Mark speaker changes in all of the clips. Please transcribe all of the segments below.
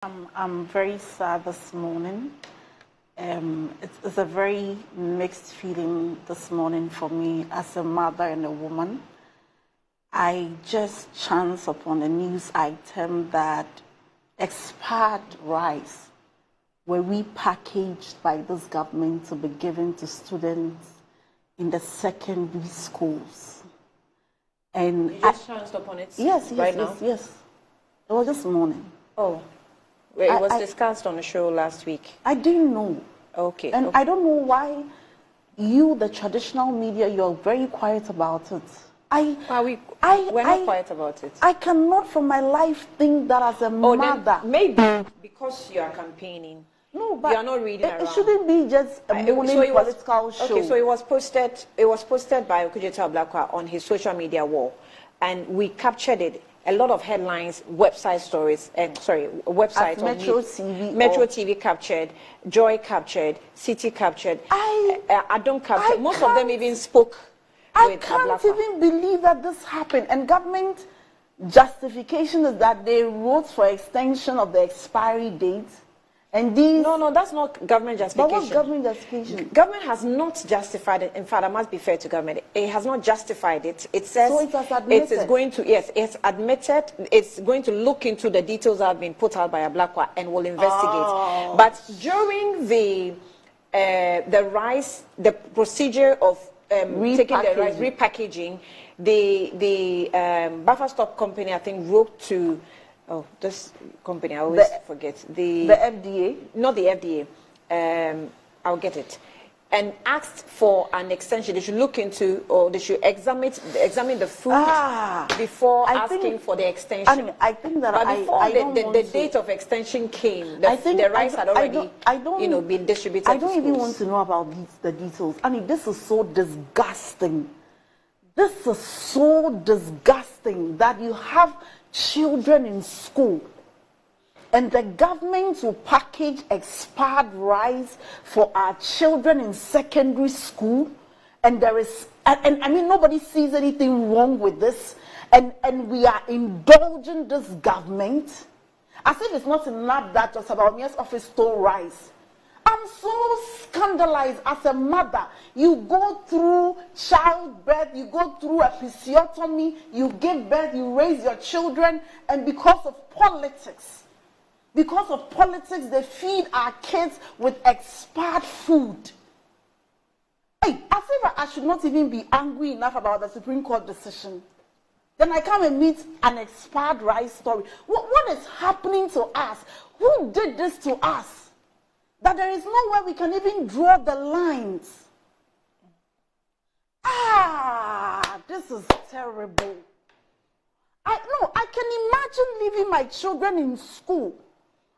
Speaker 1: I'm very sad this morning. It's a very mixed feeling this morning for me as a mother and a woman. I just chanced upon a news item that expired rice were repackaged by this government to be given to students in the secondary schools. And
Speaker 2: you just chanced upon it
Speaker 1: yes,
Speaker 2: right now?
Speaker 1: Yes. It was this morning.
Speaker 2: Oh. Well, it was discussed on the show last week.
Speaker 1: I didn't know.
Speaker 2: Okay.
Speaker 1: And I don't know why you, the traditional media, you're very quiet about it.
Speaker 2: We're not quiet about it.
Speaker 1: I cannot for my life think that as a mother.
Speaker 2: Then maybe because you are campaigning.
Speaker 1: No, but
Speaker 2: you are not reading around.
Speaker 1: It shouldn't be just a morning political show.
Speaker 2: Okay, so it was posted by Okudzeto Ablakwa on his social media wall, and we captured it. A lot of headlines, website stories, websites.
Speaker 1: Metro TV.
Speaker 2: Metro TV captured, Joy captured, City captured, Adon captured. Most of them even spoke with Ablakwa.
Speaker 1: I can't even believe that this happened. And government justification is that they wrote for extension of the expiry date. And these...
Speaker 2: No, that's not government justification.
Speaker 1: But what's government justification?
Speaker 2: Government has not justified it. In fact, I must be fair to government. It has not justified it. It says
Speaker 1: so it has admitted.
Speaker 2: It is going to, yes, it's admitted. It's going to look into the details that have been put out by Ablakwa and will investigate. Oh. But during the procedure of taking the rice, repackaging, the buffer stock company, I think, wrote to... Oh, this company, I always forget. The
Speaker 1: FDA?
Speaker 2: Not the FDA. I'll get it. And asked for an extension. They should look into, or they should examine the food before asking for the extension.
Speaker 1: I think that
Speaker 2: but before the date of extension came, the rice had already been distributed
Speaker 1: I don't
Speaker 2: to
Speaker 1: even want to know about the details. I mean, this is so disgusting. This is so disgusting that you have children in school and the government will package expired rice for our children in secondary school, and there is and I mean nobody sees anything wrong with this, and we are indulging this government as if it's not enough that just about Mayor's office stole rice. I'm so scandalized as a mother. You go through childbirth, you go through episiotomy, you give birth, you raise your children, and because of politics, they feed our kids with expired food. Hey, as if I should not even be angry enough about the Supreme Court decision. Then I come and meet an expired rice story. What is happening to us? Who did this to us? That there is nowhere we can even draw the lines. This is terrible. I can imagine leaving my children in school.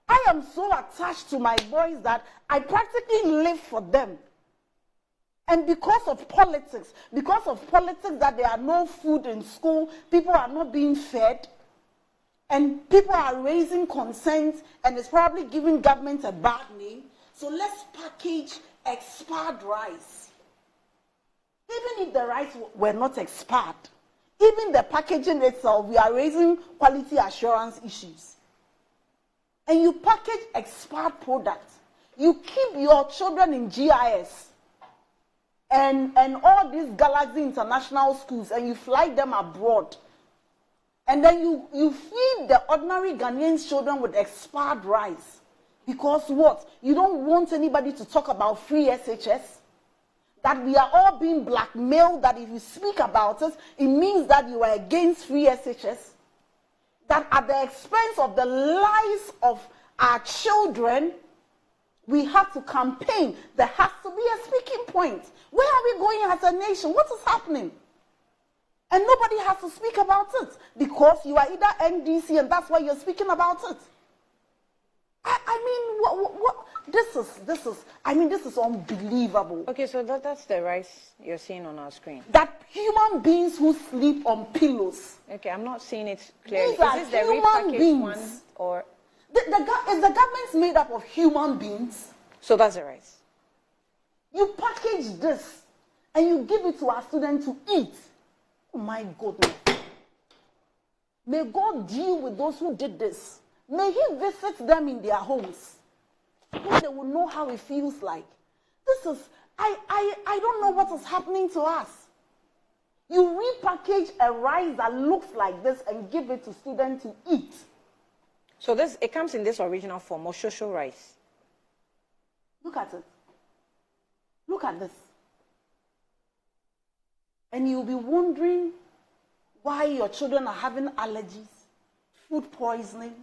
Speaker 1: I am so attached to my boys that I practically live for them. And because of politics that there are no food in school, people are not being fed, and people are raising concerns, and it's probably giving government a bad name. So let's package expired rice. Even if the rice were not expired, even the packaging itself, we are raising quality assurance issues. And you package expired products. You keep your children in GIS and all these Galaxy International schools, and you fly them abroad. And then you feed the ordinary Ghanaian children with expired rice. Because what? You don't want anybody to talk about free SHS? That we are all being blackmailed, that if you speak about it, it means that you are against free SHS? That at the expense of the lives of our children, we have to campaign. There has to be a speaking point. Where are we going as a nation? What is happening? And nobody has to speak about it because you are either NDC and that's why you're speaking about it. This is unbelievable.
Speaker 2: Okay, so that's the rice you're seeing on our screen.
Speaker 1: That human beings who sleep on pillows.
Speaker 2: Okay, I'm not seeing it clearly.
Speaker 1: These are
Speaker 2: is this the
Speaker 1: human beings.
Speaker 2: One or?
Speaker 1: Is the government made up of human beings?
Speaker 2: So that's the rice.
Speaker 1: You package this and you give it to our students to eat. Oh my goodness. May God deal with those who did this. May he visit them in their homes. They will know how it feels like. This is, I don't know what is happening to us. You repackage a rice that looks like this and give it to students to eat.
Speaker 2: So it comes in this original form, moshosho rice.
Speaker 1: Look at it. Look at this. And you'll be wondering why your children are having allergies, food poisoning,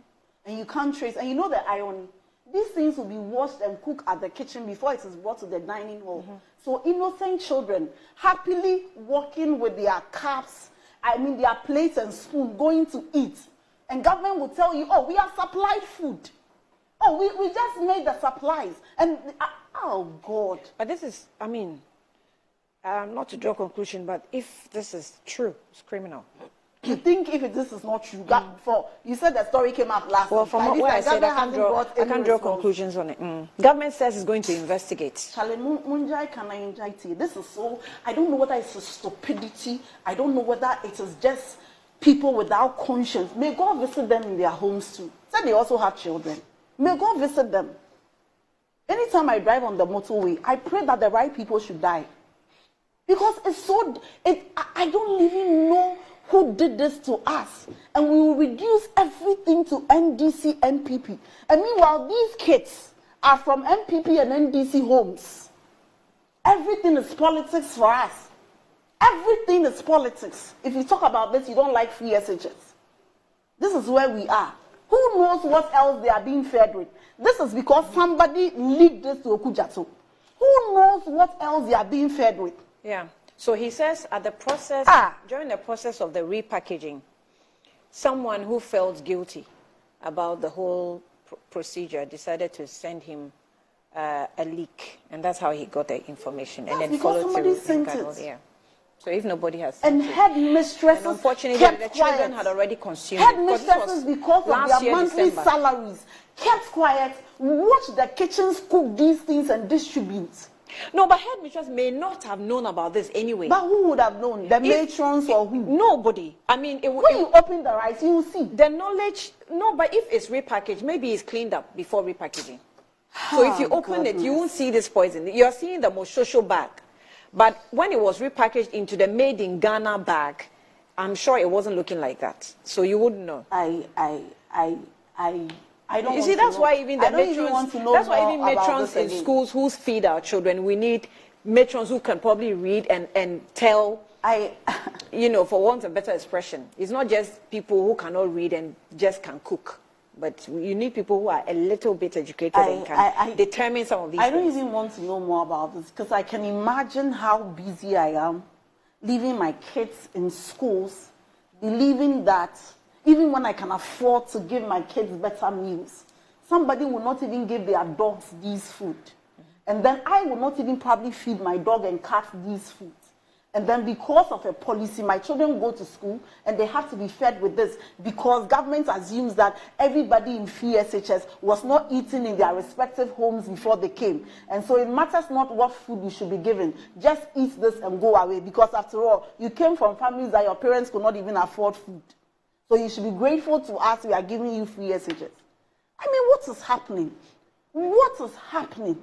Speaker 1: and you can't trace. And you know the irony. These things will be washed and cooked at the kitchen before it is brought to the dining hall. So innocent children happily walking with their cups, their plates and spoon, going to eat. And government will tell you, oh, we have supplied food. Oh, we just made the supplies. And, oh, God.
Speaker 2: But this is, not to draw a conclusion, but if this is true, it's criminal.
Speaker 1: You think if this is not true, you said the story came up last week.
Speaker 2: Well, from what I said, I can't draw conclusions on it. Government says it's going to investigate.
Speaker 1: This is so, I don't know whether it's a stupidity. I don't know whether it is just people without conscience. May God visit them in their homes too. Said they also have children. May God visit them. Anytime I drive on the motorway, I pray that the right people should die. Because I don't even know who did this to us. And we will reduce everything to NDC, NPP. And meanwhile, these kids are from NPP and NDC homes. Everything is politics for us. Everything is politics. If you talk about this, you don't like free SHS. This is where we are. Who knows what else they are being fed with? This is because somebody leaked this to Okujato. Who knows what else they are being fed with?
Speaker 2: Yeah. So he says during the process of the repackaging, someone who felt guilty about the whole procedure decided to send him a leak. And that's how he got the information.
Speaker 1: Yes,
Speaker 2: and then followed through.
Speaker 1: Sent it.
Speaker 2: Yeah. So if nobody has sent it.
Speaker 1: Headmistresses,
Speaker 2: and unfortunately, the children had already consumed
Speaker 1: headmistresses, because of their monthly salaries, kept quiet, watched the kitchens cook these things and distribute.
Speaker 2: No, but headmistress may not have known about this anyway.
Speaker 1: But who would have known? The matrons or who?
Speaker 2: Nobody.
Speaker 1: When you open the rice, you will see.
Speaker 2: The knowledge, no, but if it's repackaged, maybe it's cleaned up before repackaging. So if you open it, you won't see this poison. You're seeing the moshosho bag. But when it was repackaged into the made in Ghana bag, I'm sure it wasn't looking like that. So you wouldn't know.
Speaker 1: I don't.
Speaker 2: You see, that's why even the matrons. That's why even matrons in schools who feed our children, we need matrons who can probably read and tell. For want of better expression, it's not just people who cannot read and just can cook, but you need people who are a little bit educated and can determine some of these.
Speaker 1: I don't even want to know more about this because I can imagine how busy I am, leaving my kids in schools, believing that. Even when I can afford to give my kids better meals, somebody will not even give their dogs these food. And then I will not even probably feed my dog and cat these food. And then because of a policy, my children go to school and they have to be fed with this because government assumes that everybody in free SHS was not eating in their respective homes before they came. And so it matters not what food you should be given. Just eat this and go away because after all, you came from families that your parents could not even afford food. So you should be grateful to us. We are giving you free SHS. What is happening? What is happening?